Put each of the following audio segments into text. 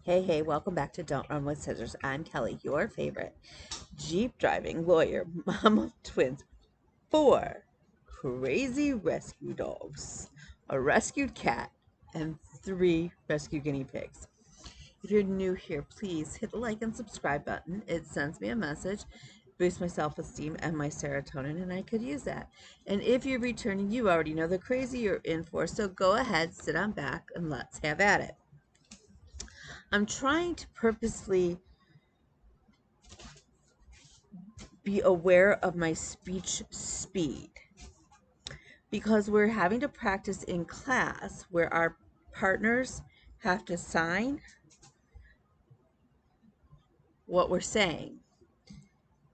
Hey, welcome back to Don't Run with Scissors. I'm Kelly, your favorite Jeep driving lawyer, mom of twins, 4 crazy rescue dogs, a rescued cat, and 3 rescue guinea pigs. If you're new here, please hit the like and subscribe button. It sends me a message, boosts my self-esteem and my serotonin, and I could use that. And if you're returning, you already know the crazy you're in for, so go ahead, sit on back, and let's have at it. I'm trying to purposely be aware of my speech speed because we're having to practice in class where our partners have to sign what we're saying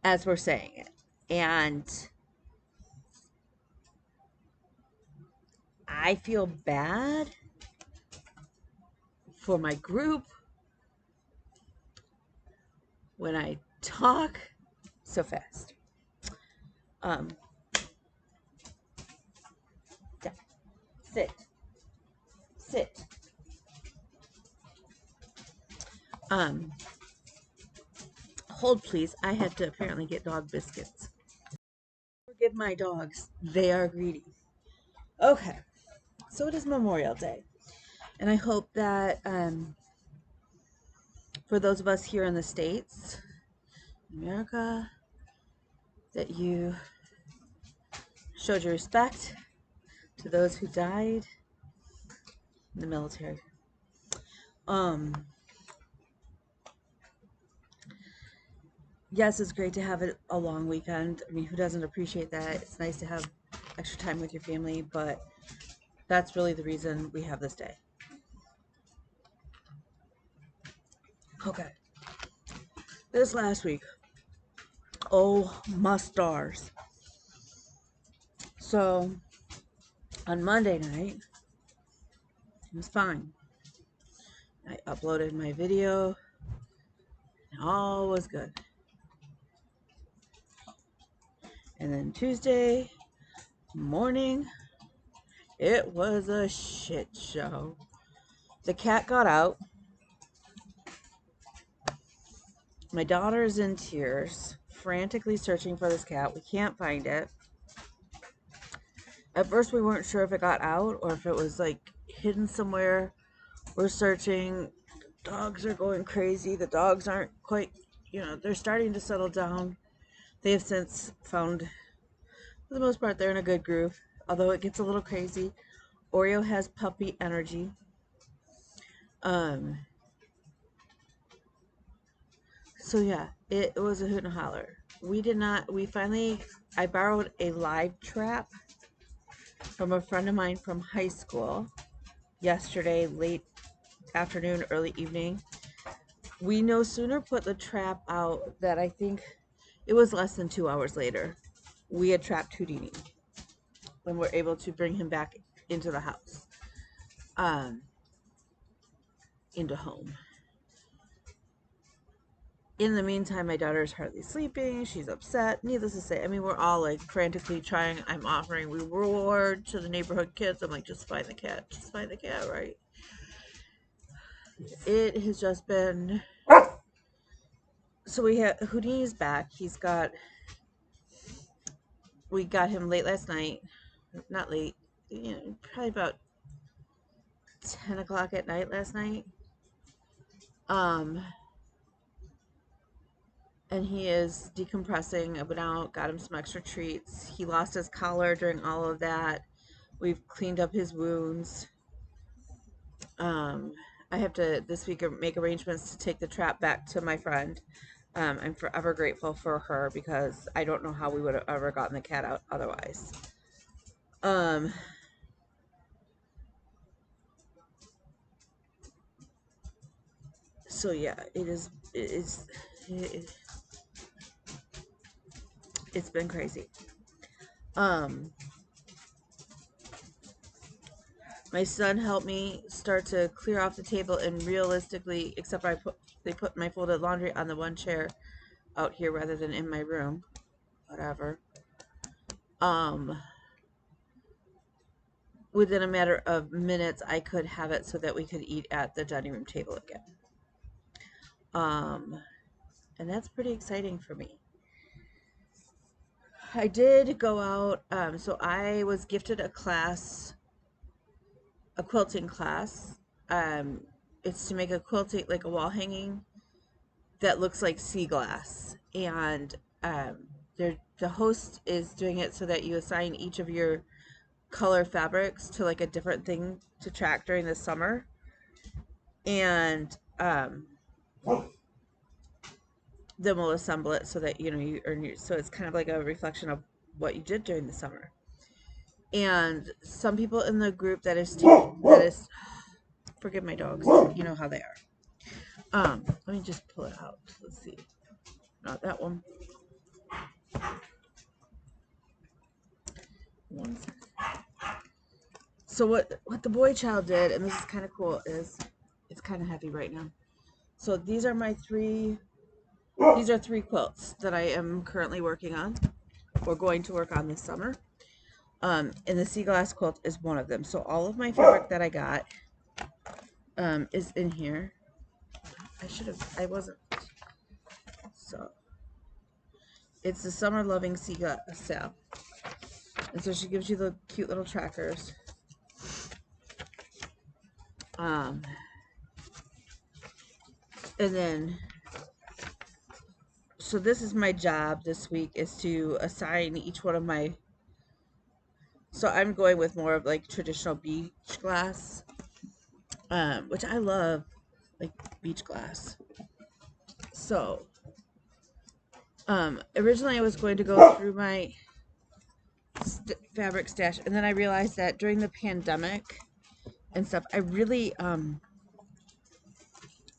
as we're saying it. And I feel bad for my group when I talk so fast. Um, yeah, sit, sit. Um, Hold please. I had to apparently get dog biscuits. Forgive my dogs. They are greedy. Okay, so it is Memorial Day. And I hope that for those of us here in the States, America, that you showed your respect to those who died in the military. Yes, it's great to have a long weekend. I mean, who doesn't appreciate that? It's nice to have extra time with your family, but that's really the reason we have this day. Okay. This last week, oh my stars. So on Monday night, it was fine. I uploaded my video and all was good. And then Tuesday morning, it was a shit show. The cat got out. My daughter is in tears, frantically searching for this cat. We can't find it. At first, we weren't sure if it got out or if it was like hidden somewhere. We're searching. Dogs are going crazy. The dogs aren't quite, they're starting to settle down. They have since found, for the most part, they're in a good groove, although it gets a little crazy. Oreo has puppy energy. So yeah, it was a hoot and a holler. I borrowed a live trap from a friend of mine from high school yesterday, late afternoon, early evening. We no sooner put the trap out that I think it was less than 2 hours later, we had trapped Houdini when we're able to bring him back into the house, into home. In the meantime, my daughter is hardly sleeping. She's upset. Needless to say, I mean, we're all like frantically trying. I'm offering reward to the neighborhood kids. I'm like, just find the cat. Just find the cat, right? It has just been. So we have Houdini's back. We got him late last night. Not late, probably about 10 o'clock at night last night. And he is decompressing. I went out, got him some extra treats. He lost his collar during all of that. We've cleaned up his wounds. I have to this week make arrangements to take the trap back to my friend. I'm forever grateful for her because I don't know how we would have ever gotten the cat out otherwise. So yeah, it's been crazy. My son helped me start to clear off the table, and realistically, except they put my folded laundry on the one chair out here rather than in my room. Whatever. Within a matter of minutes, I could have it so that we could eat at the dining room table again. And that's pretty exciting for me. I did go out, so I was gifted a quilting class. Um, it's to make a quilting, like a wall hanging that looks like sea glass. And the host is doing it so that you assign each of your color fabrics to like a different thing to track during the summer. And then we'll assemble it so that you earn your, so it's kind of like a reflection of what you did during the summer. And some people in the group that is forgive my dogs, you know how they are. Let me just pull it out. Let's see. Not that one. One second. So what the boy child did, and this is kind of cool, is it's kind of heavy right now. So these are three quilts that I am currently working on, or going to work on this summer. And the sea glass quilt is one of them. So all of my fabric that I got is in here. I wasn't. So it's the Summer Loving Sea Glass sale. And so she gives you the cute little trackers. And then, so this is my job this week, is to assign each one of my, so I'm going with more of like traditional beach glass, which I love, like beach glass. So, originally I was going to go through my fabric stash, and then I realized that during the pandemic and stuff, I really,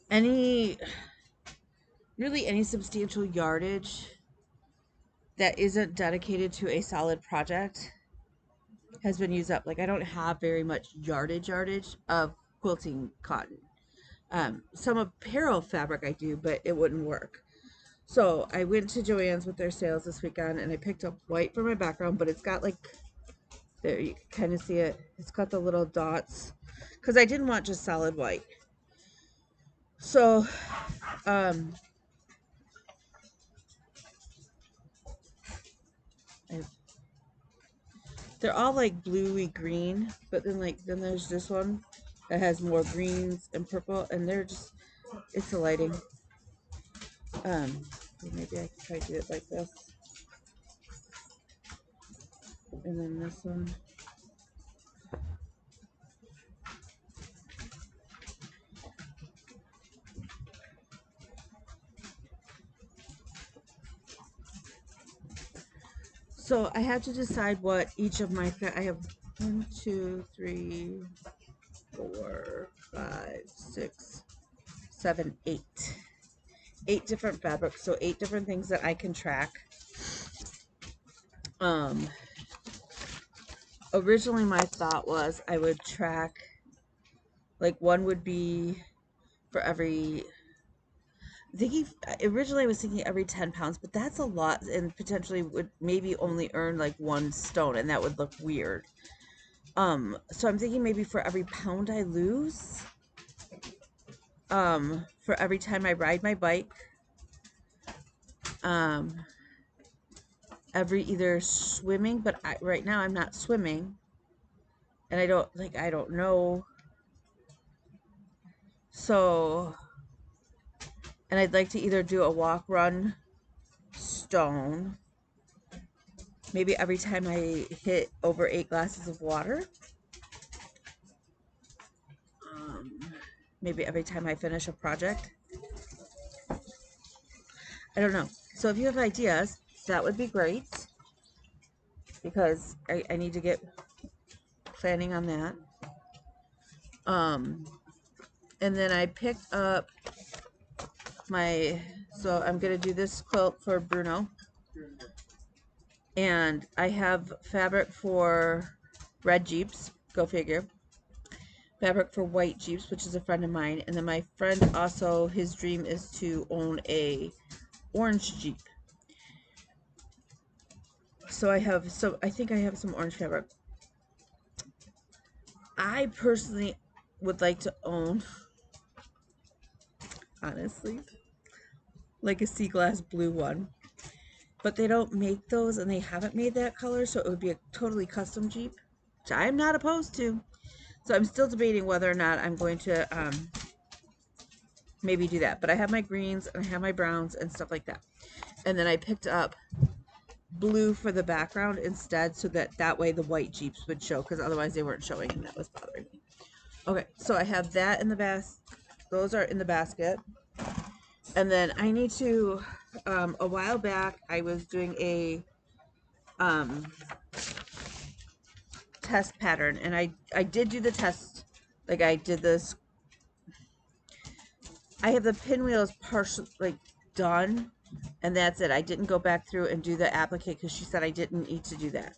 any substantial yardage that isn't dedicated to a solid project has been used up. Like, I don't have very much yardage of quilting cotton. Some apparel fabric I do, but it wouldn't work. So I went to Joann's with their sales this weekend, and I picked up white for my background, but it's got like, there you can kind of see it. It's got the little dots, because I didn't want just solid white. So, they're all like bluey green, but then there's this one that has more greens and purple, and it's the lighting. Maybe I can try to do it like this. And then this one. So I have to decide what each of my, I have 1, 2, 3, 4, 5, 6, 7, 8. 8 different fabrics, so 8 different things that I can track. Originally my thought was I would track, like one would be for every, originally I was thinking every 10 pounds, but that's a lot, and potentially would maybe only earn like 1 stone, and that would look weird. So I'm thinking maybe for every pound I lose, for every time I ride my bike, every either swimming, but right now I'm not swimming, and I don't know. So, and I'd like to either do a walk, run, stone, maybe every time I hit over 8 glasses of water, maybe every time I finish a project. I don't know. So if you have ideas, that would be great, because I need to get planning on that. And then I picked up so I'm going to do this quilt for Bruno. And I have fabric for red Jeeps, go figure. Fabric for white Jeeps, which is a friend of mine. And then my friend also, his dream is to own a orange Jeep. So I think I have some orange fabric. I personally would like to own, honestly, like a sea glass blue one. But they don't make those, and they haven't made that color, so it would be a totally custom Jeep, which I'm not opposed to. So I'm still debating whether or not I'm going to maybe do that. But I have my greens and I have my browns and stuff like that. And then I picked up blue for the background instead, so that way the white Jeeps would show, because otherwise they weren't showing, and that was bothering me. Okay, so I have that in the those are in the basket. And then I need to, a while back, I was doing a test pattern, and I did do the test, like I did this. I have the pinwheels partially like done, and that's it. I didn't go back through and do the applique because she said I didn't need to do that.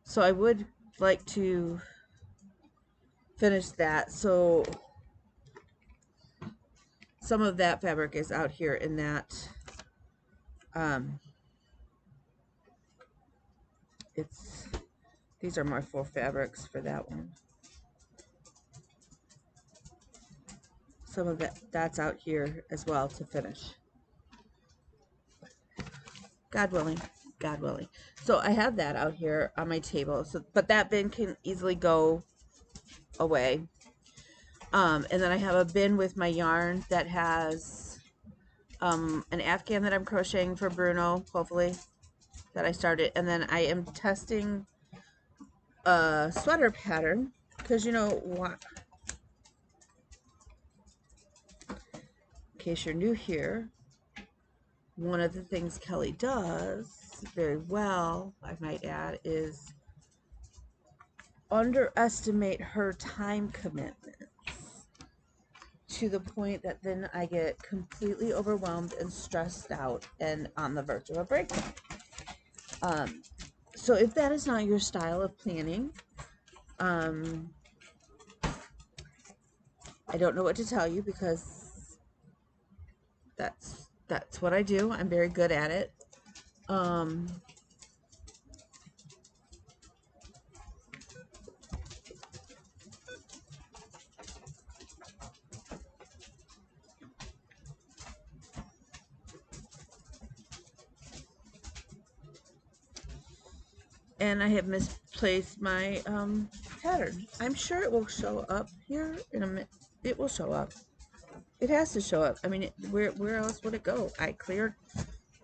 So I would like to finish that. So some of that fabric is out here in that. These are my full fabrics for that one. Some of that's out here as well to finish. God willing, God willing. So I have that out here on my table. So, but that bin can easily go away. And then I have a bin with my yarn that has an Afghan that I'm crocheting for Bruno, hopefully, that I started. And then I am testing a sweater pattern, because you know what, in case you're new here, one of the things Kelly does very well, I might add, is underestimate her time commitments to the point that then I get completely overwhelmed and stressed out and on the verge of a breakdown. So if that is not your style of planning, I don't know what to tell you, because that's what I do. I'm very good at it. And I have misplaced my pattern. I'm sure it will show up here in a minute. It will show up. It has to show up. I mean, where else would it go? I cleared.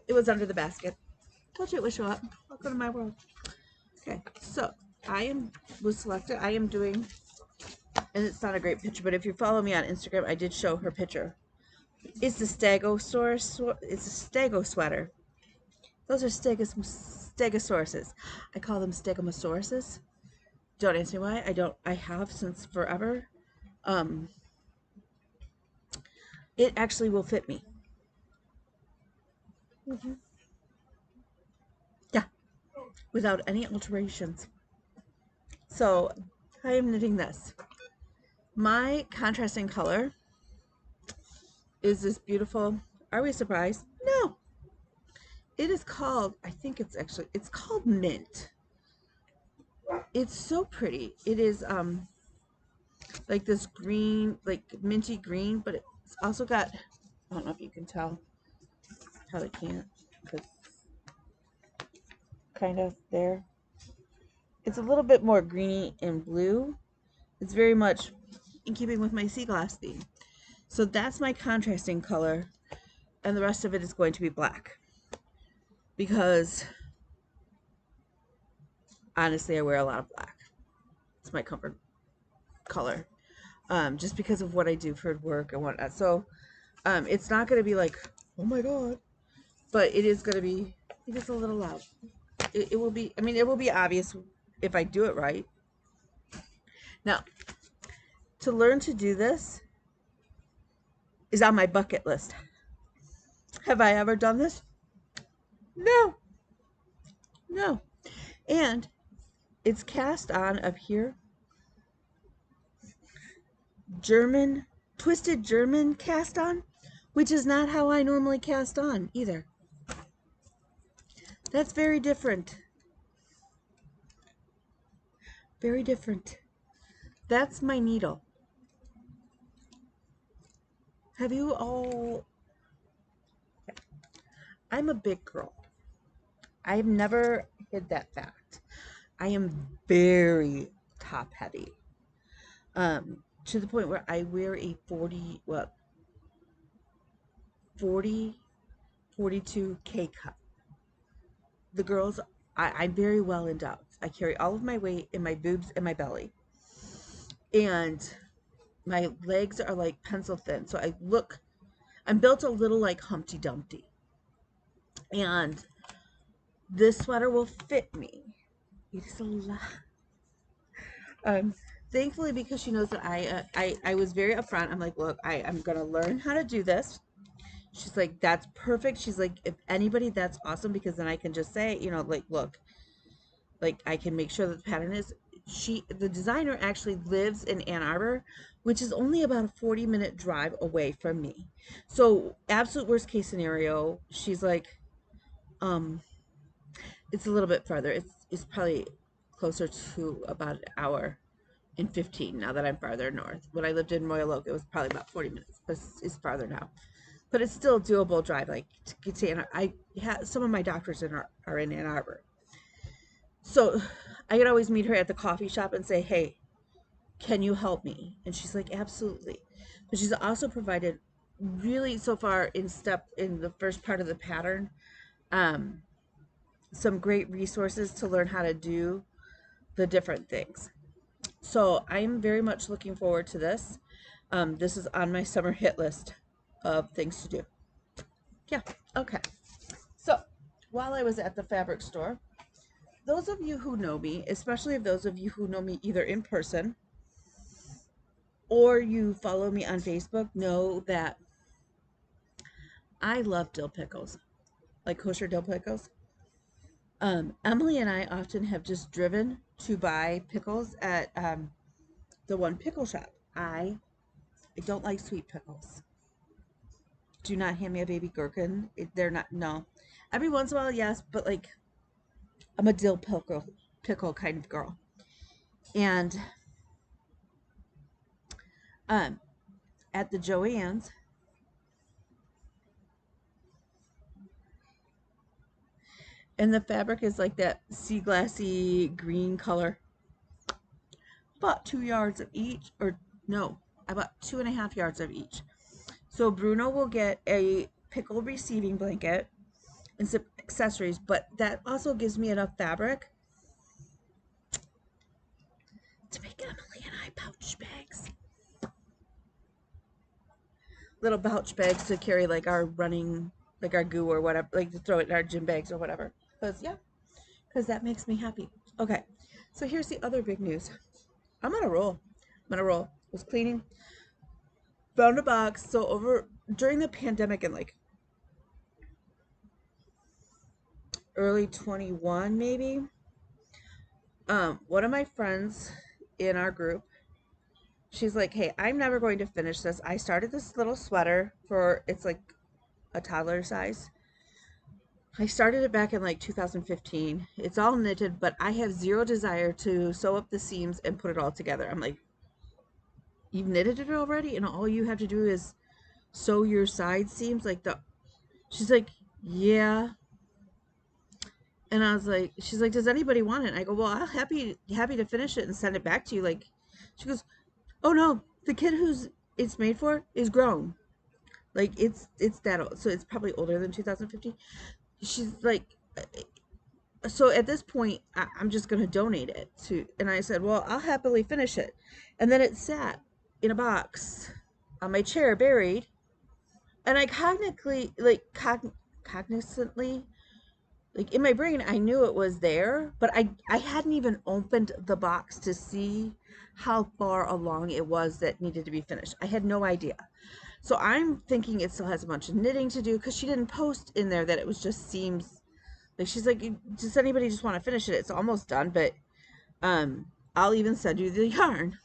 It was under the basket. Told you it would show up. Welcome to my world. Okay, so was selected. I am doing, and it's not a great picture, but if you follow me on Instagram, I did show her picture. It's the Stegosaurus. It's a Stego sweater. Those are Stegosauruses. I call them Stegomosauruses. Don't ask me why. I have since forever. It actually will fit me. Yeah, without any alterations. So I am knitting this. My contrasting color is this beautiful. Are we surprised? No. It is called, it's called Mint. It's so pretty. It is like this green, like minty green, but it's also got, I don't know if you can tell. Probably can't, because kind of there. It's a little bit more greeny and blue. It's very much in keeping with my sea glass theme. So that's my contrasting color, and the rest of it is going to be black, because honestly I wear a lot of black. It's my comfort color, just because of what I do for work and whatnot. So it's not going to be like, oh my god, but it is going to be, it is a little loud. It will be, I mean, it will be obvious if I do it right. Now, to learn to do this is on my bucket list. Have I ever done this? No. No. And it's cast on up here. Twisted German cast on, which is not how I normally cast on either. That's very different. Very different. That's my needle. Have you all... I'm a big girl. I've never hid that fact. I am very top heavy. To the point where I wear a 40, 42K cup. The girls, I'm very well endowed. I carry all of my weight in my boobs and my belly. And my legs are like pencil thin. So I'm built a little like Humpty Dumpty. And this sweater will fit me. It is a lot. Um, Thankfully, because she knows that I was very upfront. I'm like, look, I'm going to learn how to do this. She's like, that's perfect. She's like, if anybody, that's awesome, because then I can just say, like, look, like I can make sure that the pattern is, the designer actually lives in Ann Arbor, which is only about a 40-minute drive away from me. So absolute worst case scenario, she's like, it's a little bit farther. It's probably closer to about an hour and 15 now that I'm farther north. When I lived in Royal Oak, it was probably about 40 minutes, but it's farther now. But it's still a doable drive. Like to get to Ann Arbor, some of my doctors are in Ann Arbor. So I could always meet her at the coffee shop and say, hey, can you help me? And she's like, absolutely. But she's also provided really so far in the first part of the pattern, some great resources to learn how to do the different things. So I'm very much looking forward to this. This is on my summer hit list of things to do. Yeah, okay. So while I was at the fabric store, those of you who know me, especially those of you who know me either in person or you follow me on Facebook, know that I love dill pickles, like kosher dill pickles. Emily and I often have just driven to buy pickles at the one pickle shop. I don't like sweet pickles. Do not hand me a baby gherkin. They're not, no. Every once in a while, yes, but like I'm a dill pickle kind of girl. And at the Joann's, and the fabric is like that sea glassy green color. About 2 yards of each, or no, about 2.5 yards of each. So Bruno will get a pickle receiving blanket and some accessories, but that also gives me enough fabric to make Emily and I pouch bags. Little pouch bags to carry like our running, like our goo or whatever, like to throw it in our gym bags or whatever. Because that makes me happy. Okay, so here's the other big news. I'm on a roll. Was cleaning, found a box. So during the pandemic in like early 21 maybe, one of my friends in our group, she's like, hey, I'm never going to finish this. I started this little sweater it's like a toddler size. I started it back in like 2015. It's all knitted, but I have zero desire to sew up the seams and put it all together. I'm like, you've knitted it already and all you have to do is sew your side seams she's like, yeah. And I was like, she's like, does anybody want it? And I go, well, I'm happy to finish it and send it back to you. Like, she goes, oh no, the kid who's it's made for is grown. Like it's that old. So it's probably older than 2015. She's like, so at this point, I'm just going to donate it to, and I said, well, I'll happily finish it. And then it sat in a box on my chair, buried. And I cognizantly, like in my brain, I knew it was there, but I hadn't even opened the box to see how far along it was that needed to be finished. I had no idea. So I'm thinking it still has a bunch of knitting to do because she didn't post in there that it was just seams. Like she's like, does anybody just want to finish it? It's almost done, but I'll even send you the yarn.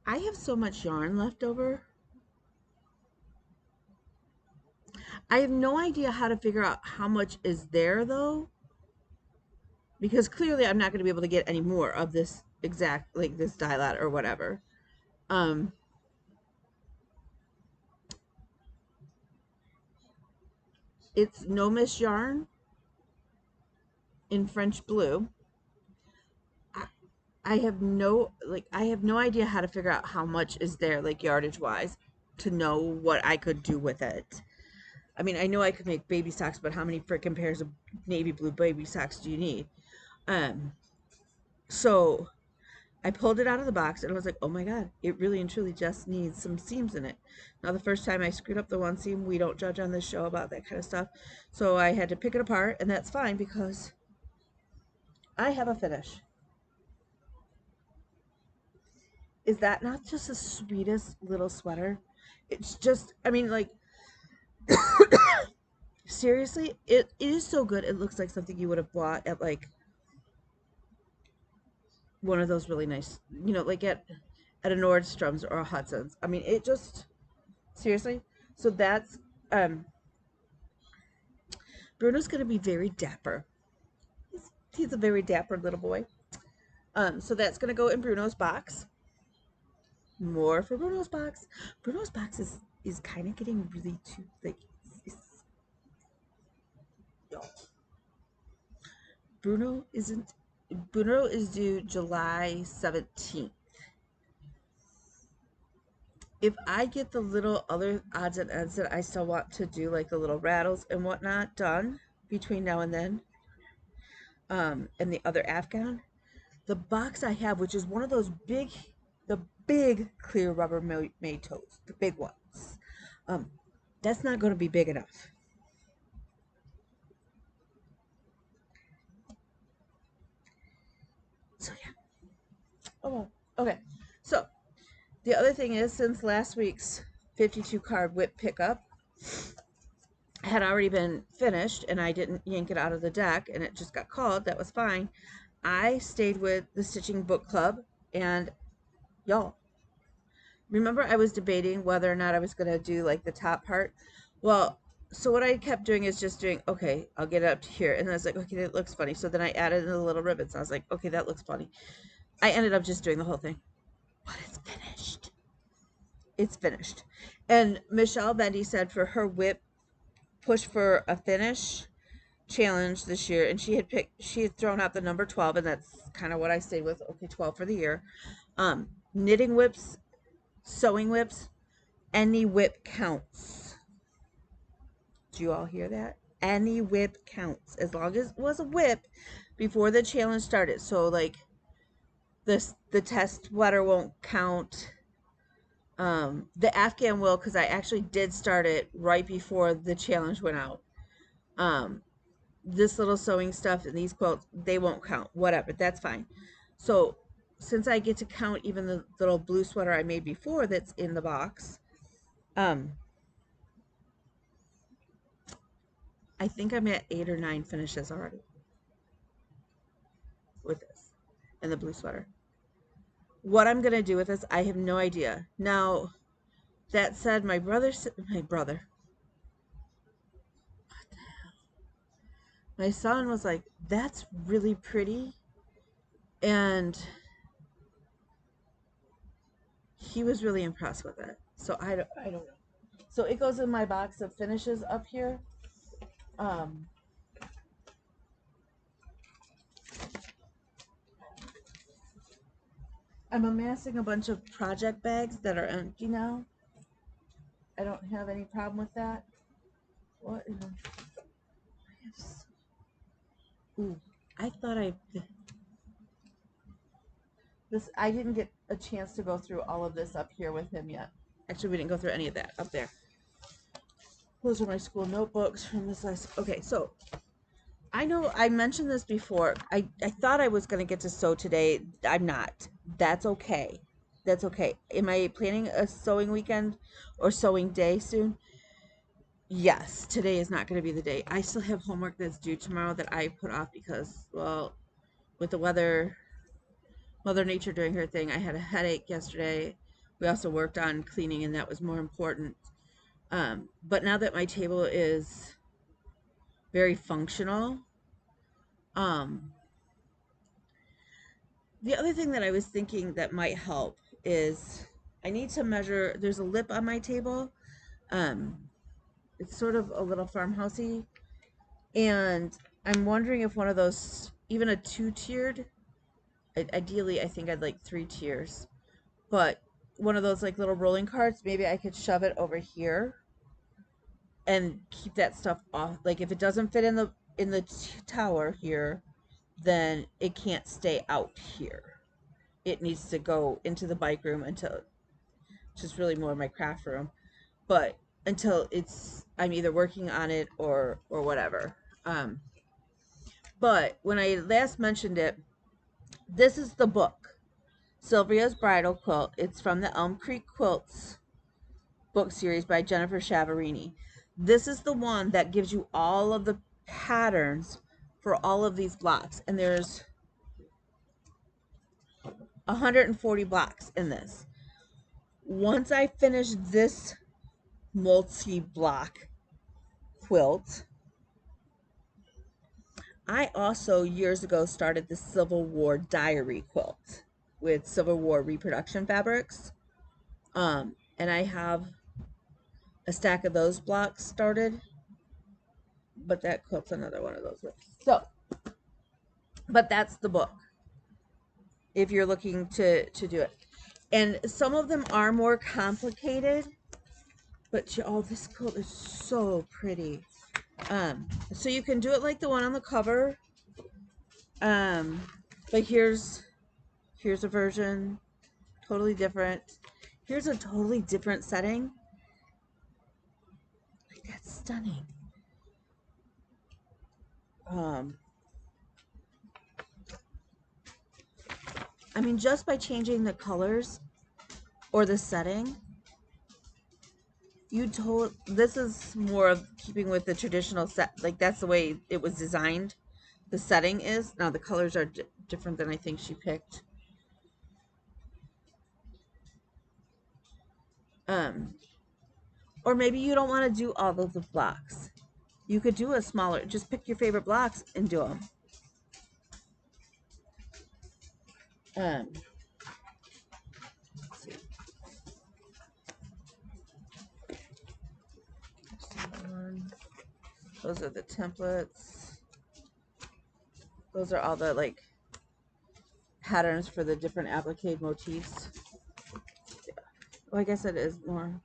I have so much yarn left over. I have no idea how to figure out how much is there though, because clearly I'm not going to be able to get any more of this exact, like this dielat or whatever. It's No Miss Yarn in French blue. I have no idea how to figure out how much is there, like yardage wise, to know what I could do with it. I mean, I know I could make baby socks, but how many freaking pairs of navy blue baby socks do you need? Um, so I pulled it out of the box and I was like, oh my God, it really and truly just needs some seams in it. Now, the first time I screwed up the one seam, we don't judge on this show about that kind of stuff. So I had to pick it apart, and that's fine because I have a finish. Is that not just the sweetest little sweater? It's just, I mean, like, seriously, it is so good. It looks like something you would have bought at like one of those really nice, like at a Nordstrom's or a Hudson's. I mean, it just seriously. So that's um Bruno's gonna be very dapper. He's a very dapper little boy. So that's gonna go in Bruno's box. More for Bruno's box. Bruno's box is kind of getting really too like. Bruno isn't. Bruno is due July 17th. If I get the little other odds and ends that I still want to do, like the little rattles and whatnot, done between now and then, and the other Afghan, the box I have, which is one of those the big clear rubber made toes, the big ones, um, that's not going to be big enough. So yeah. Oh well. Okay. So the other thing is, since last week's 52 card whip pickup had already been finished and I didn't yank it out of the deck and it just got called, that was fine. I stayed with the Stitching Book Club, and y'all, remember I was debating whether or not I was going to do like the top part? Well, so what I kept doing is just doing, okay, I'll get it up to here. And then I was like, okay, that looks funny. So then I added in the little ribbons. I was like, okay, that looks funny. I ended up just doing the whole thing. But it's finished. It's finished. And Michelle Bendy said for her whip push for a finish challenge this year, and she had thrown out the number 12, and that's kind of what I stayed with. Okay, 12 for the year. Knitting whips, sewing whips, any whip counts. Do you all hear that? Any whip counts, as long as it was a whip before the challenge started. So like the test sweater won't count. The Afghan will, because I actually did start it right before the challenge went out. This little sewing stuff and these quilts, they won't count. Whatever, that's fine. So since I get to count even the little blue sweater I made before that's in the box, I think I'm at 8 or 9 finishes already with this and the blue sweater. What I'm gonna do with this, I have no idea. Now, that said, my brother, my son was like, "That's really pretty," and he was really impressed with it. So I don't know. So it goes in my box of finishes up here. Um, I'm amassing a bunch of project bags that are empty now. I don't have any problem with that. What? Ooh, I thought I didn't get a chance to go through all of this up here with him yet. Actually, we didn't go through any of that up there. Those are my school notebooks from this last. Okay, so I know I mentioned this before. I thought I was going to get to sew today. I'm not. That's okay. That's okay. Am I planning a sewing weekend or sewing day soon? Yes, today is not going to be the day. I still have homework that's due tomorrow that I put off because, well, with the weather, Mother Nature doing her thing, I had a headache yesterday. We also worked on cleaning, and that was more important. But now that my table is very functional, um, the other thing that I was thinking that might help is I need to measure. There's a lip on my table. Um, It's sort of a little farmhousey, and I'm wondering if one of those, even a two-tiered, ideally I think I'd like three tiers, but one of those like little rolling carts, maybe I could shove it over here and keep that stuff off. Like if it doesn't fit in the tower here, then it can't stay out here. It needs to go into the bike room until, just really more my craft room, but until I'm either working on it or whatever. But when I last mentioned it, this is the book, Sylvia's Bridal Quilt. It's from the Elm Creek Quilts book series by Jennifer Chavarini. This is the one that gives you all of the patterns for all of these blocks, and there's 140 blocks in this. Once I finish this multi-block quilt, I also years ago started the Civil War diary quilt with Civil War reproduction fabrics, and I have a stack of those blocks started, but that quilt's another one of those. So, but that's the book if you're looking to do it. And some of them are more complicated, but oh, this quilt is so pretty. So you can do it like the one on the cover. But here's a version totally different. Here's a totally different setting. Like, that's stunning. I mean, just by changing the colors or the setting, this is more of keeping with the traditional set. Like, that's the way it was designed. The setting is. Now, the colors are different than I think she picked. Or maybe you don't want to do all of the blocks. You could do a smaller, just pick your favorite blocks and do them. Let's see. Those are the templates. Those are all the like patterns for the different applique motifs. Well, I guess it is more.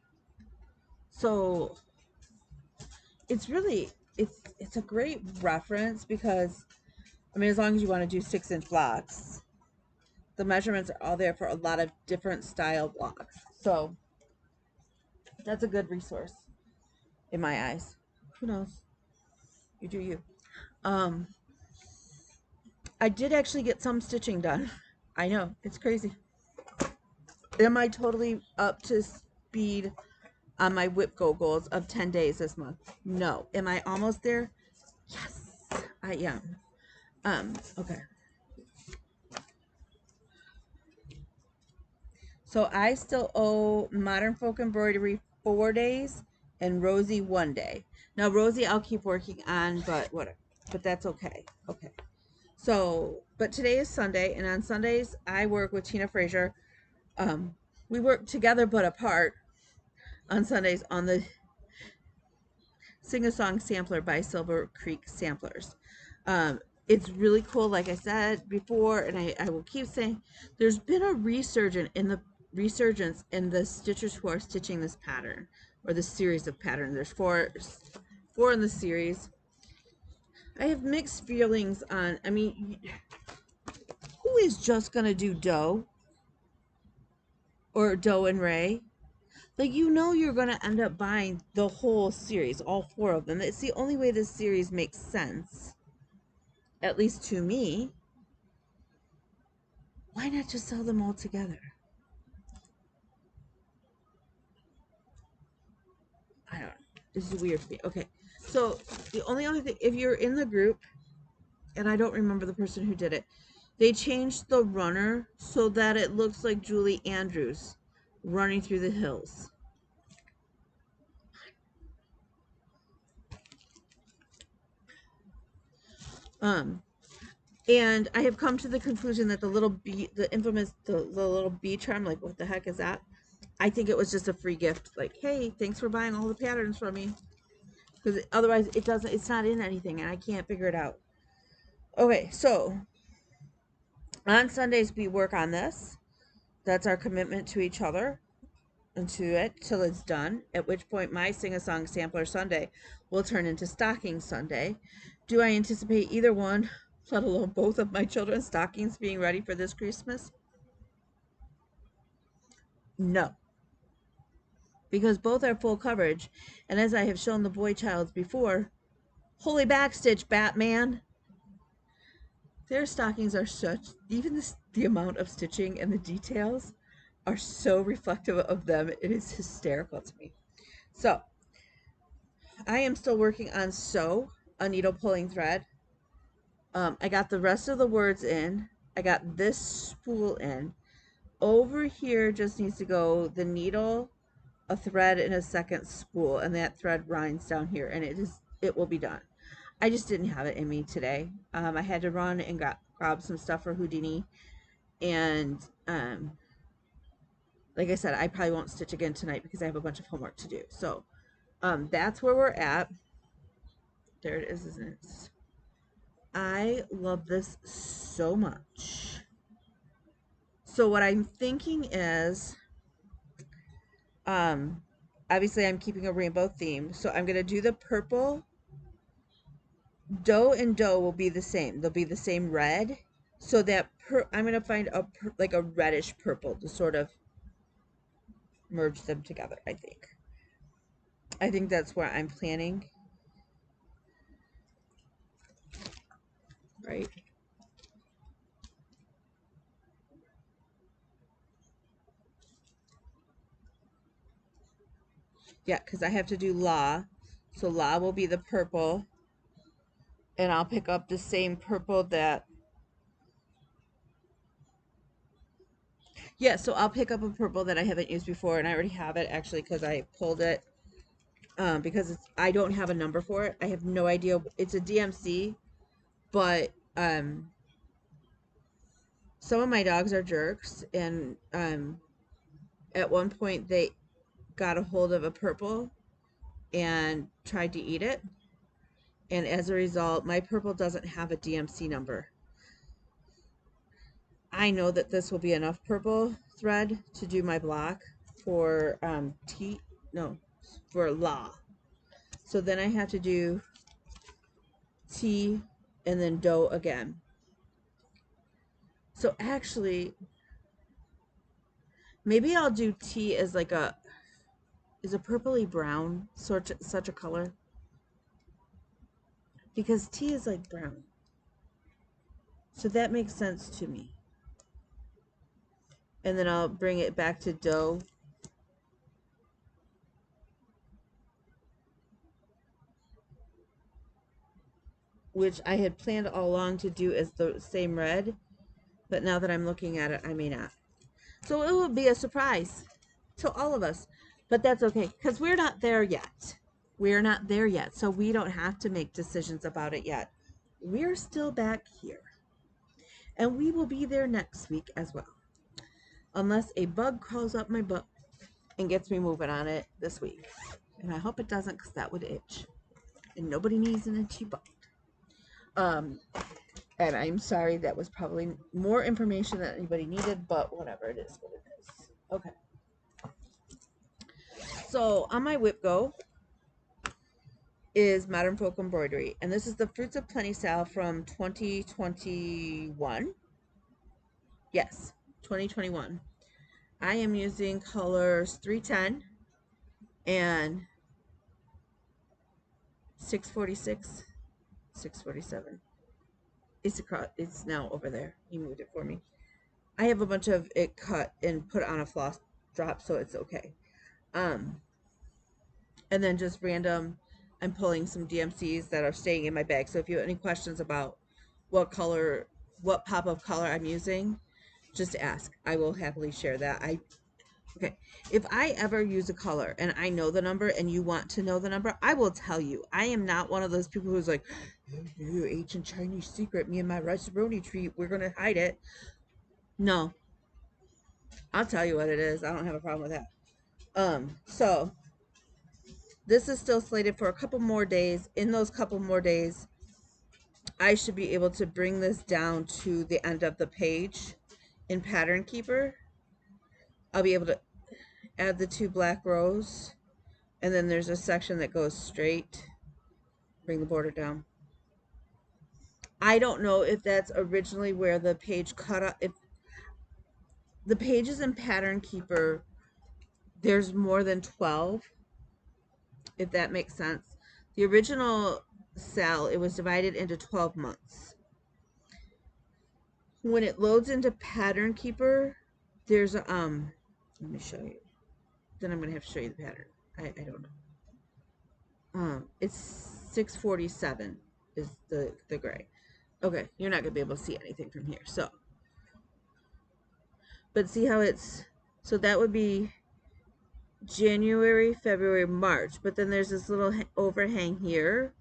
So it's really, it's a great reference because, I mean, as long as you want to do 6-inch blocks, the measurements are all there for a lot of different style blocks. So that's a good resource in my eyes. Who knows? You do you. I did actually get some stitching done. I know, it's crazy. Am I totally up to speed on my whip go goals of 10 days this month? No. Am I almost there? Yes, I am. Okay. So I still owe Modern Folk Embroidery 4 days and Rosie 1 day. Now Rosie I'll keep working on, but whatever. But that's okay. Okay. So, but today is Sunday, and on Sundays I work with Tina Frazier. We work together but apart on Sundays on the Sing a Song Sampler by Silver Creek Samplers. It's really cool, like I said before, and I will keep saying, there's been a resurgence in the stitchers who are stitching this pattern, or this series of patterns. There's four in the series. I have mixed feelings on, I mean, who is just going to do Doe or Doe and Ray? Like, you know you're going to end up buying the whole series, all 4 of them. It's the only way this series makes sense, at least to me. Why not just sell them all together? I don't know. This is weird to me. Okay, so the only other thing, if you're in the group, and I don't remember the person who did it, they changed the runner so that it looks like Julie Andrews running through the hills. And I have come to the conclusion that the little bee, the infamous, the little bee charm, like, what the heck is that? I think it was just a free gift. Like, hey, thanks for buying all the patterns from me. because otherwise it's not in anything and I can't figure it out. Okay, so on Sundays we work on this. That's our commitment to each other and to it till it's done, at which point my Sing a Song Sampler Sunday will turn into Stocking Sunday. Do I anticipate either one, let alone both of my children's stockings being ready for this Christmas? No, because both are full coverage, and as I have shown the boy childs before, holy backstitch, Batman! Their stockings are such, even the amount of stitching and the details are so reflective of them. It is hysterical to me. So, I am still working on sew, a needle pulling thread. I got the rest of the words in. I got this spool in. Over here just needs to go the needle, a thread, and a second spool, and that thread winds down here, and it will be done. I just didn't have it in me today. I had to run and grab some stuff for Houdini, and like I said, I probably won't stitch again tonight because I have a bunch of homework to do. So that's where we're at. There it is, isn't it? I love this so much. So what I'm thinking is, obviously I'm keeping a rainbow theme, so I'm gonna do the purple. Doe and doe will be the same. They'll be the same red. So that I'm gonna find like a reddish purple to sort of merge them together. I think that's where I'm planning. Right. Yeah, because I have to do La. So La will be the purple. And I'll pick up the same purple that... Yeah, so I'll pick up a purple that I haven't used before. And I already have it, actually, because I pulled it. Because I don't have a number for it. I have no idea. It's a DMC. But some of my dogs are jerks. And at one point, they got a hold of a purple and tried to eat it. And as a result, my purple doesn't have a DMC number. I know that this will be enough purple thread to do my block for for La. So then I have to do T and then doe again. So actually, maybe I'll do T as like is a purpley brown such a color? Because T is like brown. So that makes sense to me. And then I'll bring it back to doe. Which I had planned all along to do as the same red. But now that I'm looking at it, I may not. So it will be a surprise to all of us. But that's okay, because we're not there yet. We're not there yet. So we don't have to make decisions about it yet. We're still back here. And we will be there next week as well. Unless a bug crawls up my butt and gets me moving on it this week. And I hope it doesn't, because that would itch. And nobody needs an itchy butt. And I'm sorry, that was probably more information than anybody needed, but whatever, it is what it is. Okay. So on my whip go is Modern Folk Embroidery, and this is the Fruits of Plenty sale from 2021. Yes, 2021. I am using colors 310 and 646, 647. It's now over there. He moved it for me. I have a bunch of it cut and put on a floss drop, so it's okay. And then just random, I'm pulling some DMCs that are staying in my bag. So if you have any questions about what pop of color I'm using, just ask. I will happily share that. Okay. If I ever use a color and I know the number and you want to know the number, I will tell you. I am not one of those people who's like, ancient Chinese secret, me and my rice-a-roni treat, we're going to hide it. No. I'll tell you what it is. I don't have a problem with that. So This is still slated for a couple more days. In those couple more days, I should be able to bring this down to the end of the page in Pattern Keeper. I'll be able to add the 2 black rows, and then there's a section that goes straight. Bring the border down. I don't know if that's originally where the page cut up. If the pages in Pattern Keeper, there's more than 12, if that makes sense. The original cell, it was divided into 12 months. When it loads into Pattern Keeper, there's a, let me show you. Then I'm going to have to show you the pattern. I don't know. It's 647 is the gray. Okay, you're not going to be able to see anything from here. So, but see how it's, so that would be January, February, March. But then there's this little overhang here,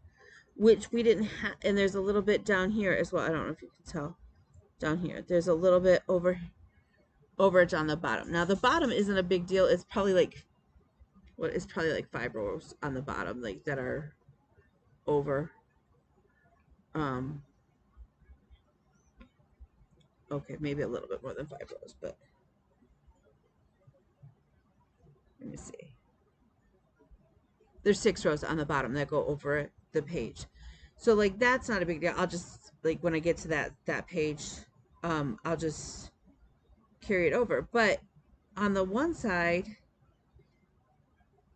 which we didn't have, and there's a little bit down here as well. I don't know if you can tell. Down here, there's a little bit overage on the bottom. Now the bottom isn't a big deal. It's probably like, what is probably like 5 rows on the bottom, like that are over. Okay, maybe a little bit more than 5 rows, but let me see. There's 6 rows on the bottom that go over the page. So like that's not a big deal. I'll just, like when I get to that page, I'll just carry it over. But on the one side,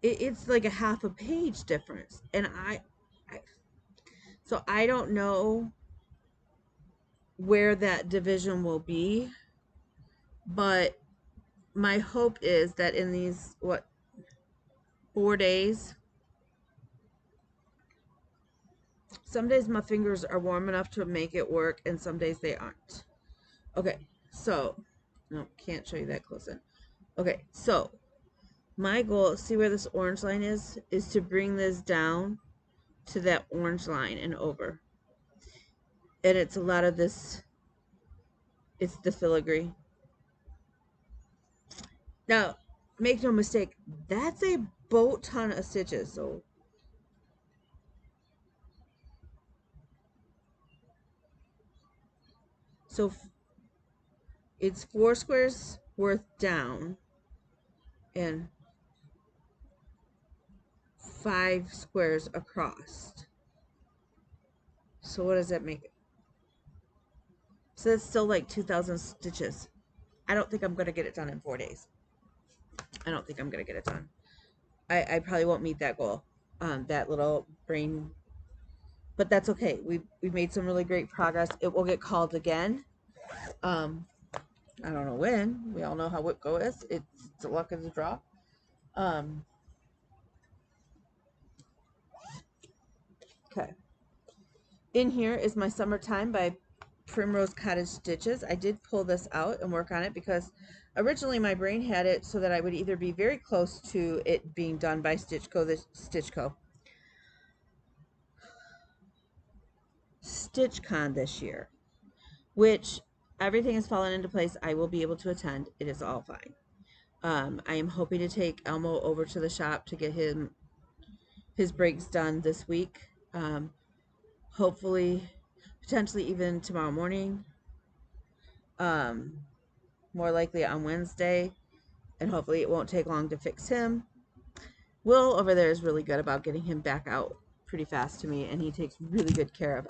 it's like a half a page difference. And so I don't know where that division will be, but my hope is that in these, 4 days, some days my fingers are warm enough to make it work, and some days they aren't. Okay, so, no, can't show you that close in. Okay, so my goal, see where this orange line is to bring this down to that orange line and over. And it's a lot of this, it's the filigree. Now, make no mistake, that's a boat ton of stitches. So it's 4 squares worth down and 5 squares across. So what does that make it? So that's still like 2,000 stitches. I don't think I'm going to get it done in 4 days. I don't think I'm going to get it done. I probably won't meet that goal. That little brain, but that's okay. We made some really great progress. It will get called again. I don't know when. We all know how Whipco is. It's the luck of the draw. Okay. In here is my Summertime by Primrose Cottage Stitches. I did pull this out and work on it because originally my brain had it so that I would either be very close to it being done by StitchCon this year, which everything has fallen into place. I will be able to attend. It is all fine. I am hoping to take Elmo over to the shop to get his breaks done this week. Hopefully, potentially even tomorrow morning. More likely on Wednesday, and hopefully it won't take long to fix him. Will over there is really good about getting him back out pretty fast to me, and he took really good care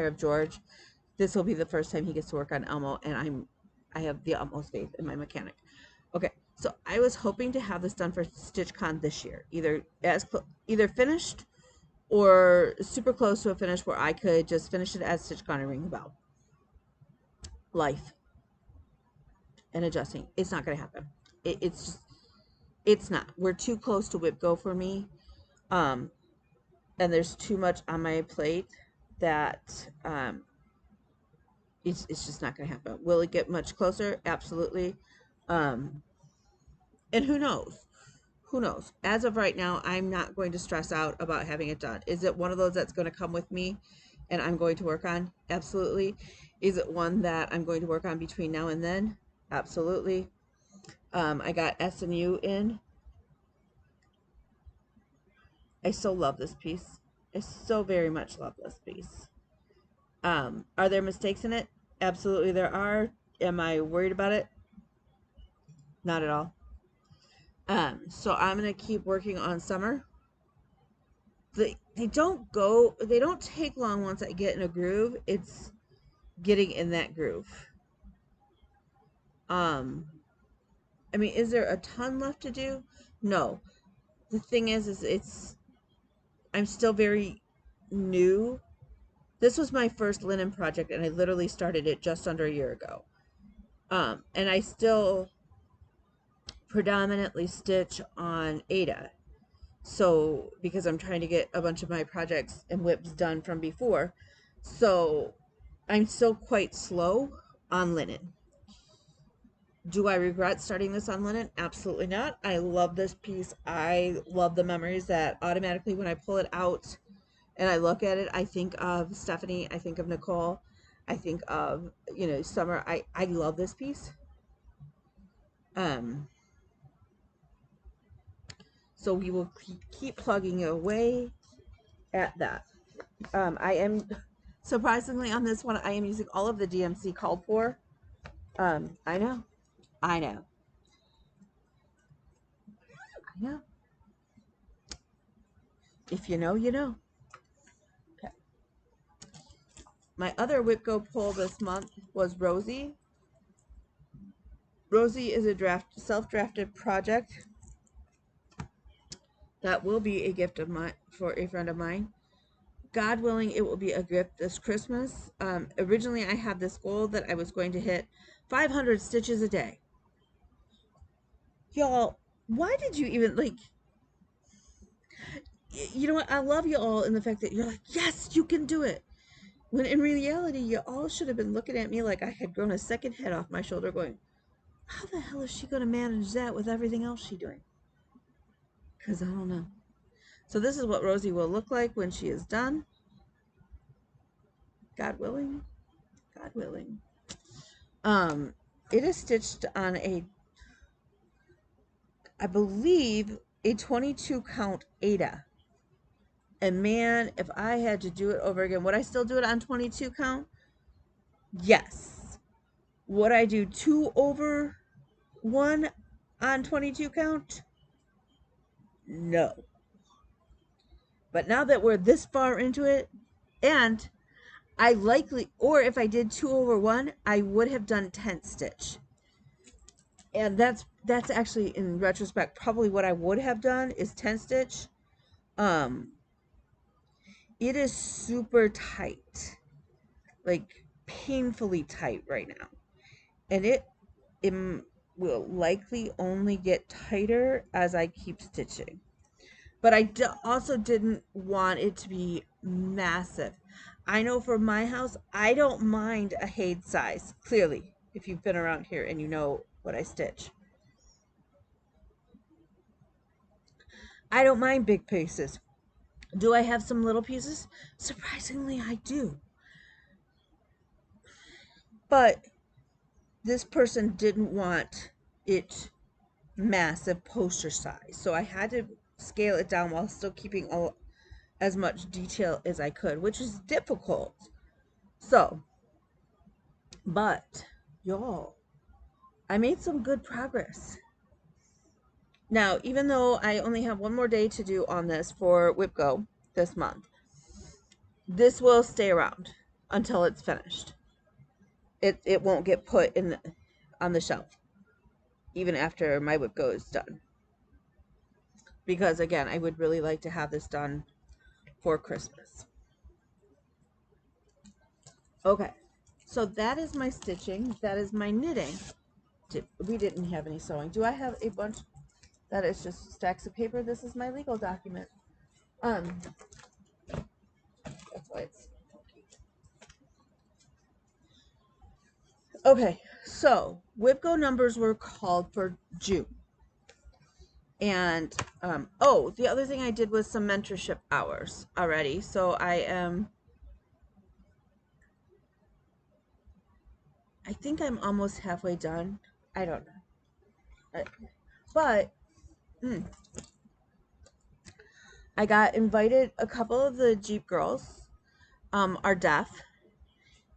of George. This will be the first time he gets to work on Elmo, and I have the utmost faith in my mechanic. Okay, so I was hoping to have this done for StitchCon this year, either finished or super close to a finish where I could just finish it as StitchCon and ring the bell. Life and adjusting. It's not going to happen. It's not. We're too close to Whipco for me. And there's too much on my plate that it's just not going to happen. Will it get much closer? Absolutely. And who knows? Who knows? As of right now, I'm not going to stress out about having it done. Is it one of those that's going to come with me and I'm going to work on? Absolutely. Is it one that I'm going to work on between now and then? Absolutely. I got SMU in. I so love this piece. I so very much love this piece. Are there mistakes in it? Absolutely there are. Am I worried about it? Not at all. So I'm gonna keep working on summer. They don't take long once I get in a groove. It's getting in that groove. I mean, is there a ton left to do? No. The thing is I'm still very new. This was my first linen project, and I literally started it just under a year ago. And I still predominantly stitch on Aida. So, because I'm trying to get a bunch of my projects and whips done from before. So, I'm still quite slow on linen. Do I regret starting this on linen? Absolutely not. I love this piece. I love the memories that automatically when I pull it out and I look at it, I think of Stephanie, I think of Nicole, I think of, Summer. I love this piece. Um, so we will keep plugging away at that. I am, surprisingly on this one, I am using all of the DMC called for. I know. I know. I know. If you know, you know. Okay. My other Whip Go pull this month was Rosie. Rosie is a self-drafted project that will be a gift of mine for a friend of mine. God willing, it will be a gift this Christmas. Originally, I had this goal that I was going to hit 500 stitches a day. Y'all, why did you even, like, you know what? I love you all in the fact that you're like, yes, you can do it. When in reality, you all should have been looking at me like I had grown a second head off my shoulder going, how the hell is she going to manage that with everything else she's doing? Because I don't know. So this is what Rosie will look like when she is done. God willing. God willing. It is stitched on I believe, a 22 count Aida. And man, if I had to do it over again, would I still do it on 22 count? Yes. Would I do 2 over 1 on 22 count? No. But now that we're this far into it, and I likely, or if I did 2 over 1, I would have done 10 stitch. And that's actually, in retrospect, probably what I would have done is 10 stitch. It is super tight, like painfully tight right now. And it will likely only get tighter as I keep stitching. But I also didn't want it to be massive. I know for my house, I don't mind a Haid size. Clearly, if you've been around here and you know what I stitch. I don't mind big pieces. Do I have some little pieces? Surprisingly, I do. But this person didn't want it massive poster size. So I had to scale it down while still keeping as much detail as I could, which is difficult. So, but y'all, I made some good progress. Now, even though I only have one more day to do on this for Whip Go this month, this will stay around until it's finished. It won't get put on the shelf even after my Whip Go is done. Because again, I would really like to have this done for Christmas. Okay, so that is my stitching. That is my knitting. We didn't have any sewing. Do I have a bunch? That is just stacks of paper. This is my legal document. That's why it's okay. So Whip Go numbers were called for June. And oh, the other thing I did was some mentorship hours already. So I think I'm almost halfway done. I don't know. But I got invited, a couple of the Jeep girls are deaf,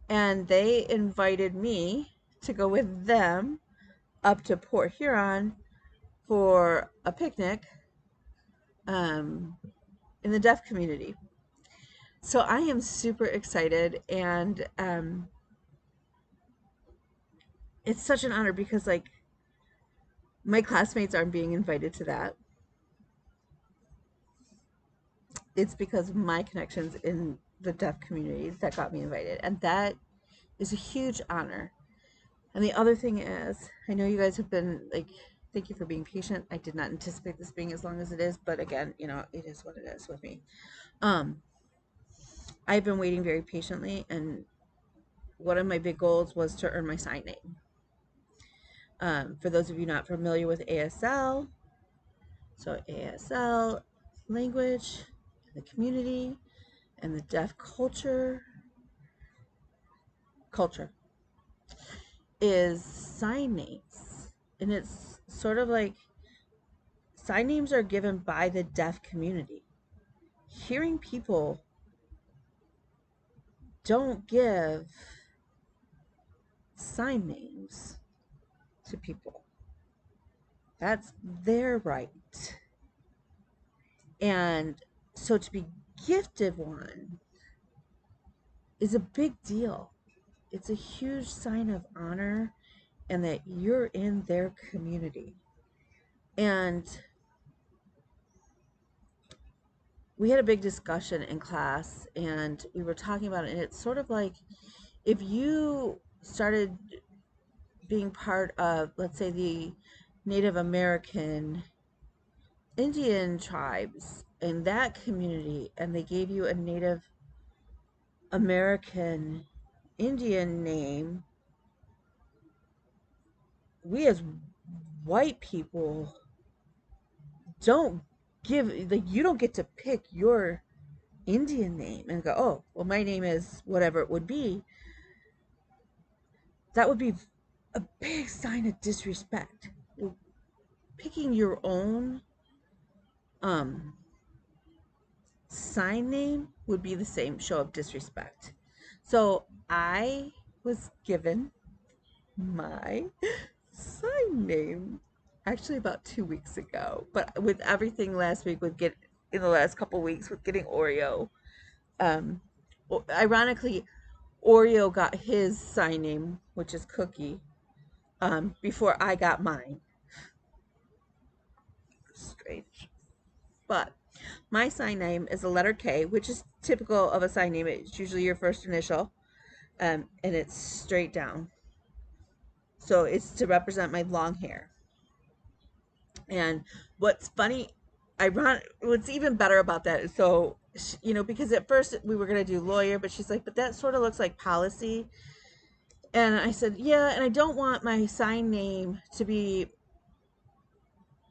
and they invited me to go with them up to Port Huron for a picnic in the deaf community. So I am super excited, and it's such an honor because, like, my classmates aren't being invited to that. It's because of my connections in the deaf community that got me invited, and that is a huge honor. And the other thing is, I know you guys have been like, thank you for being patient. I did not anticipate this being as long as it is, but again, you know, it is what it is with me. I've been waiting very patiently, and one of my big goals was to earn my sign name. For those of you not familiar with ASL, so ASL, language, the community, and the deaf culture is sign names. And it's sort of like, sign names are given by the deaf community. Hearing people don't give sign names to people. That's their right. And so to be gifted one is a big deal. It's a huge sign of honor and that you're in their community. And we had a big discussion in class, and we were talking about it, and it's sort of like, if you started being part of, let's say, the Native American Indian tribes in that community, and they gave you a Native American Indian name, we as white people don't give, like, you don't get to pick your Indian name and go, oh, well, my name is whatever it would be. That would be a big sign of disrespect. Picking your own sign name would be the same show of disrespect. So I was given my sign name actually about 2 weeks ago, but with everything last week, with get in the last couple weeks with getting Oreo, ironically, Oreo got his sign name, which is Cookie, before I got mine. Strange. But my sign name is a letter K, which is typical of a sign name. It's usually your first initial, and it's straight down. So it's to represent my long hair. And what's funny, what's even better about that is, so, you know, because at first we were going to do lawyer, but she's like, but that sort of looks like policy. And I said, yeah, and I don't want my sign name to be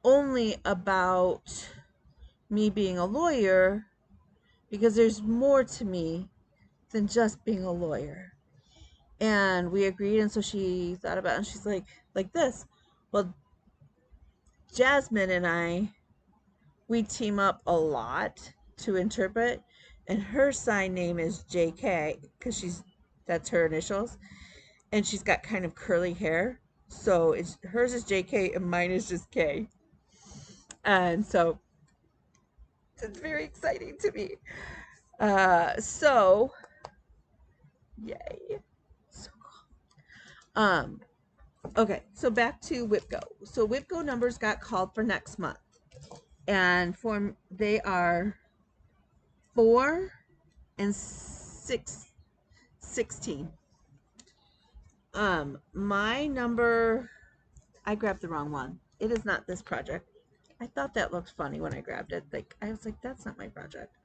only about me being a lawyer, because there's more to me than just being a lawyer. And we agreed, and so she thought about it, and she's like this. Well, Jasmine and I, we team up a lot to interpret, and her sign name is JK because that's her initials, and she's got kind of curly hair. So hers is JK and mine is just K. And so it's very exciting to me. So yay. So cool. Okay, so back to WIPGO. So WIPGO numbers got called for next month. And they are 4 and 16. My number, I grabbed the wrong one. It is not this project. I thought that looked funny when I grabbed it. Like, I was like, that's not my project.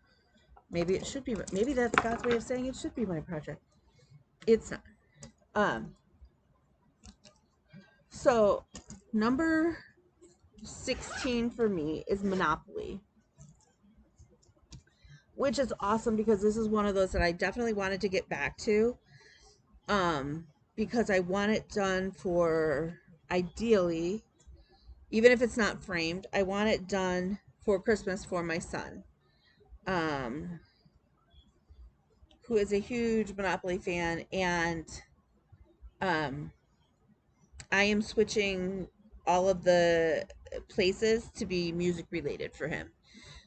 Maybe it should be. Maybe that's God's way of saying it should be my project. It's not. So number 16 for me is Monopoly, which is awesome because this is one of those that I definitely wanted to get back to, because I want it done for, ideally, even if it's not framed, I want it done for Christmas for my son. um, who is a huge Monopoly fan, and um, I am switching all of the places to be music related for him.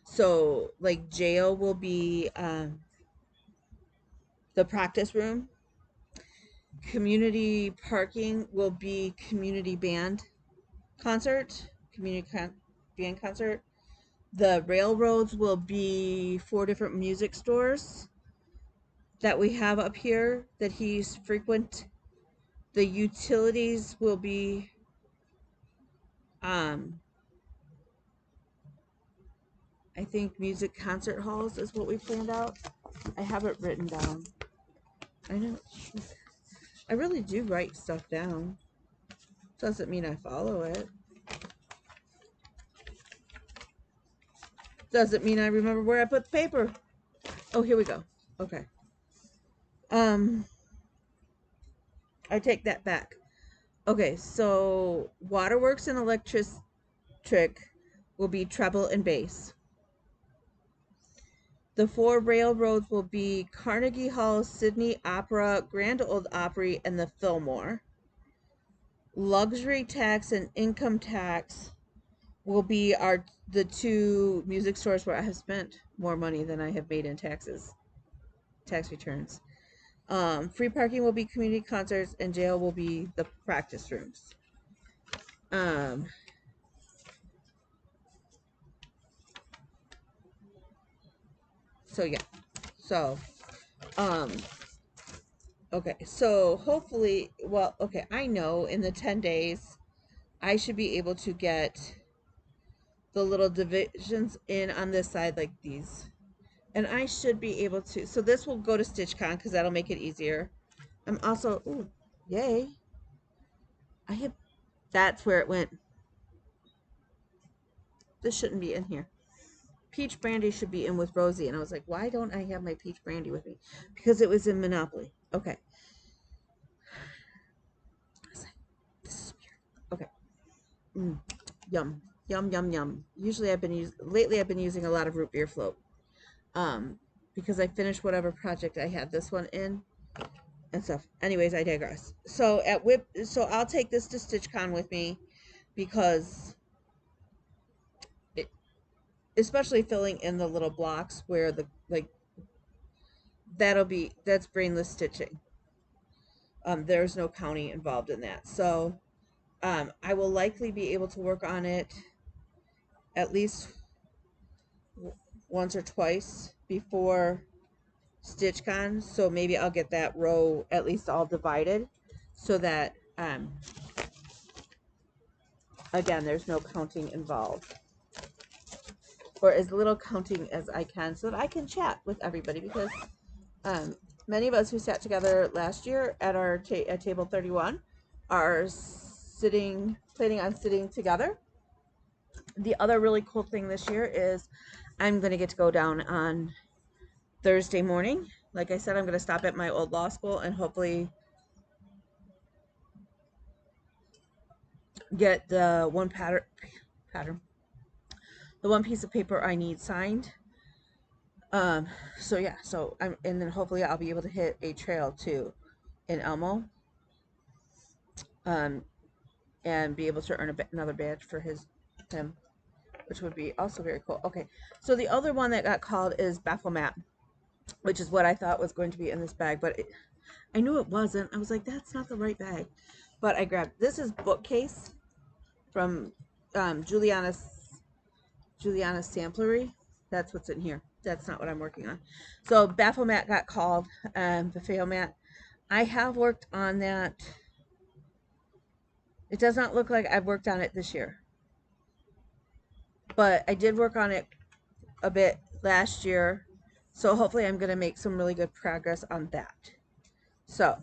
So, like, jail will be the practice room. Community parking will be community band concert, band concert. The railroads will be 4 different music stores that we have up here that he's frequent. The utilities will be um I think music concert halls is what we planned out. I have it written down. I know I really do write stuff down. Doesn't mean I follow it. Doesn't mean I remember where I put the paper. Oh, here we go. Okay. Um, I take that back. Okay, so waterworks and electric will be treble and bass. The 4 railroads will be Carnegie Hall, Sydney Opera, Grand Ole Opry, and the Fillmore. Luxury tax and income tax will be the 2 music stores where I have spent more money than I have made in tax returns. Free parking will be community concerts, and jail will be the practice rooms. Um, so yeah. So, um, okay. So hopefully, well, okay, I know in the 10 days, I should be able to get the little divisions in on this side like these. And I should be able to, so this will go to StitchCon because that'll make it easier. I'm also, ooh, yay. That's where it went. This shouldn't be in here. Peach brandy should be in with Rosie. And I was like, why don't I have my peach brandy with me? Because it was in Monopoly. Okay. I was like, this is weird. Okay. Yum. Yum, yum, yum. Lately I've been using a lot of root beer float. Because I finished whatever project I had this one in and stuff. Anyways, I digress. So I'll take this to StitchCon with me because especially filling in the little blocks where that's brainless stitching. There's no counting involved in that. So I will likely be able to work on it at least once or twice before StitchCon. So maybe I'll get that row at least all divided so that again, there's no counting involved, or as little counting as I can, so that I can chat with everybody, because many of us who sat together last year at our at table 31 are planning on sitting together. The other really cool thing this year is I'm going to get to go down on Thursday morning. Like I said, I'm going to stop at my old law school and hopefully get the one the one piece of paper I need signed. So yeah, and then hopefully I'll be able to hit a trail too in Elmo, and be able to earn another badge for him, which would be also very cool. Okay, so the other one that got called is Baphomet, which is what I thought was going to be in this bag, but I knew it wasn't. I was like, that's not the right bag. But I grabbed, this is bookcase from Juliana's Samplery. That's what's in here. That's not what I'm working on. So Baphomet got called, Baphomet. I have worked on that. It does not look like I've worked on it this year, but I did work on it a bit last year. So hopefully I'm going to make some really good progress on that. So,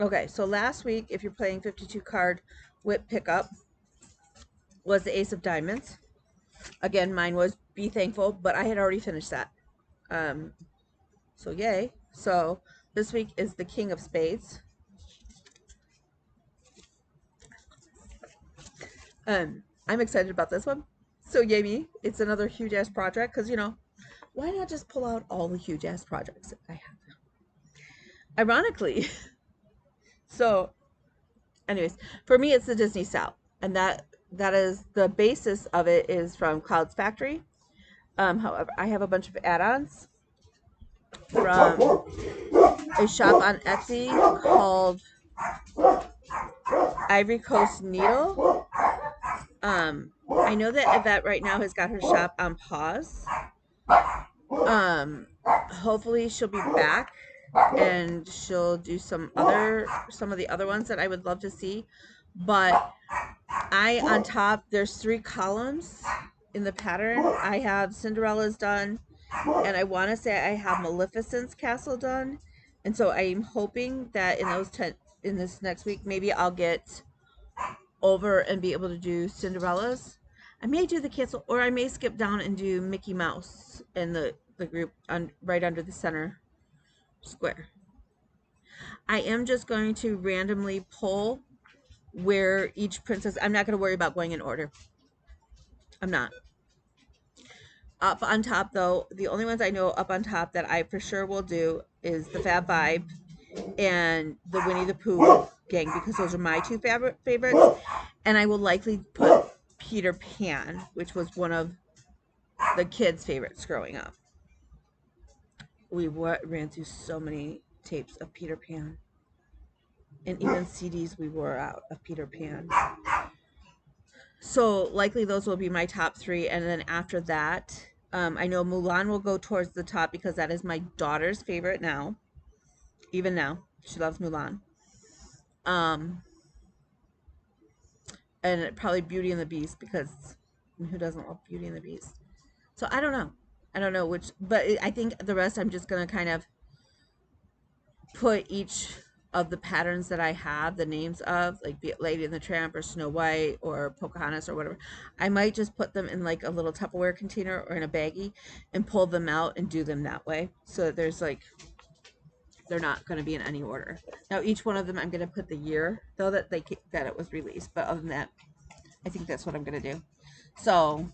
okay, so last week, if you're playing 52 card whip pickup, was the Ace of Diamonds. Again, mine was Be Thankful, but I had already finished that. So yay. So this week is the King of Spades. I'm excited about this one. So yay me. It's another huge ass project because, why not just pull out all the huge ass projects that I have? Ironically, so anyways, for me it's the Disney style, and that is the basis of it is from Clouds Factory. However, I have a bunch of add-ons from a shop on Etsy called Ivory Coast Needle. I know that Yvette right now has got her shop on pause. Hopefully she'll be back and she'll do some of the other ones that I would love to see. But on top, there's 3 columns in the pattern. I have Cinderella's done, and I want to say I have Maleficent's castle done. And so I'm hoping that in this next week, maybe I'll get over and be able to do Cinderella's. I may do the castle, or I may skip down and do Mickey Mouse in the group right under the center square. I am just going to randomly pull where each princess, I'm not going to worry about going in order. I'm not. Up on top, though, the only ones I know up on top that I for sure will do is the Fab Five and the Winnie the Pooh gang, because those are my 2 favorites. And I will likely put Peter Pan, which was one of the kids' favorites growing up. We ran through so many tapes of Peter Pan, and even CDs we wore out of Peter Pan. So likely those will be my top 3, and then after that, I know Mulan will go towards the top because that is my daughter's favorite now. Even now, she loves Mulan. And probably Beauty and the Beast, because who doesn't love Beauty and the Beast? So I don't know which, but I think the rest I'm just gonna kind of put each of the patterns that I have the names of, like Lady and the Tramp or Snow White or Pocahontas or whatever. I might just put them in like a little Tupperware container or in a baggie and pull them out and do them that way, so that there's like, they're not going to be in any order. Now each one of them I'm going to put the year though that it was released, but other than that, I think that's what I'm going to do. So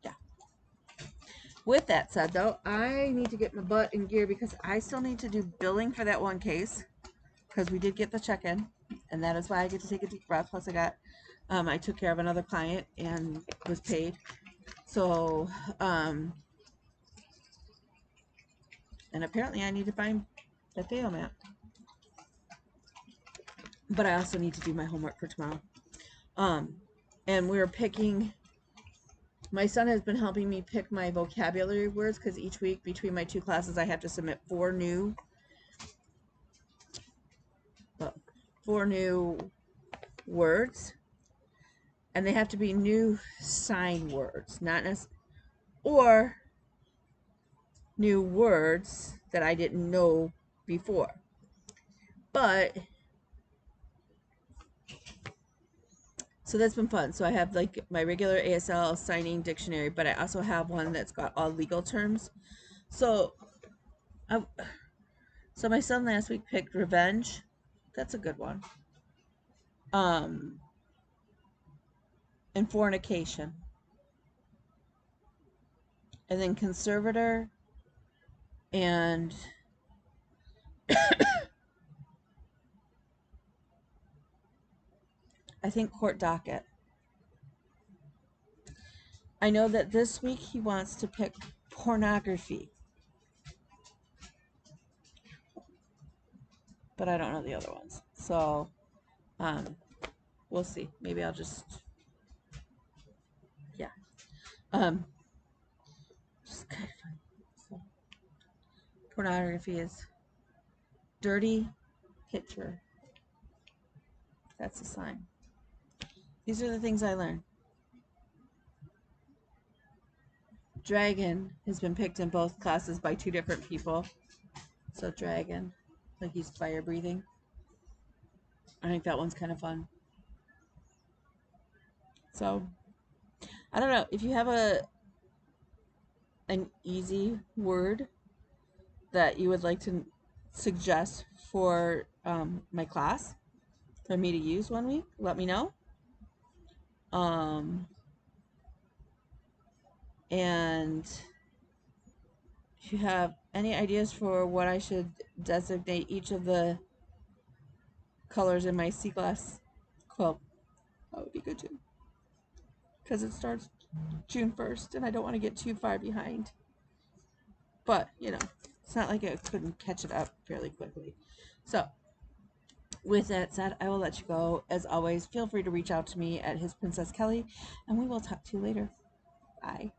yeah, with that said though, I need to get my butt in gear because I still need to do billing for that one case, because we did get the check-in, and that is why I get to take a deep breath. Plus I took care of another client and was paid. So and apparently I need to find the Theo map, but I also need to do my homework for tomorrow. And we're picking, my son has been helping me pick my vocabulary words, because each week between my 2 classes I have to submit 4 new words, and they have to be new sign words, not or new words that I didn't know before. But so that's been fun. So I have like my regular ASL signing dictionary, but I also have one that's got all legal terms. So my son last week picked revenge. That's a good one. And fornication. And then conservator and I think court docket. I know that this week he wants to pick pornography, but I don't know the other ones. So we'll see. Maybe I'll just, yeah. Just kind of fun. So, pornography is dirty picture. That's a sign. These are the things I learned. Dragon has been picked in both classes by 2 different people. So dragon, like he's fire breathing. I think that one's kind of fun. So I don't know if you have an easy word that you would like to suggest for my class for me to use one week. Let me know. And if you have any ideas for what I should designate each of the colors in my sea glass quilt, that would be good too. Because it starts June 1st and I don't want to get too far behind. But, you know, it's not like I couldn't catch it up fairly quickly. So, with that said, I will let you go. As always, feel free to reach out to me at His Princess Kelly, and we will talk to you later. Bye.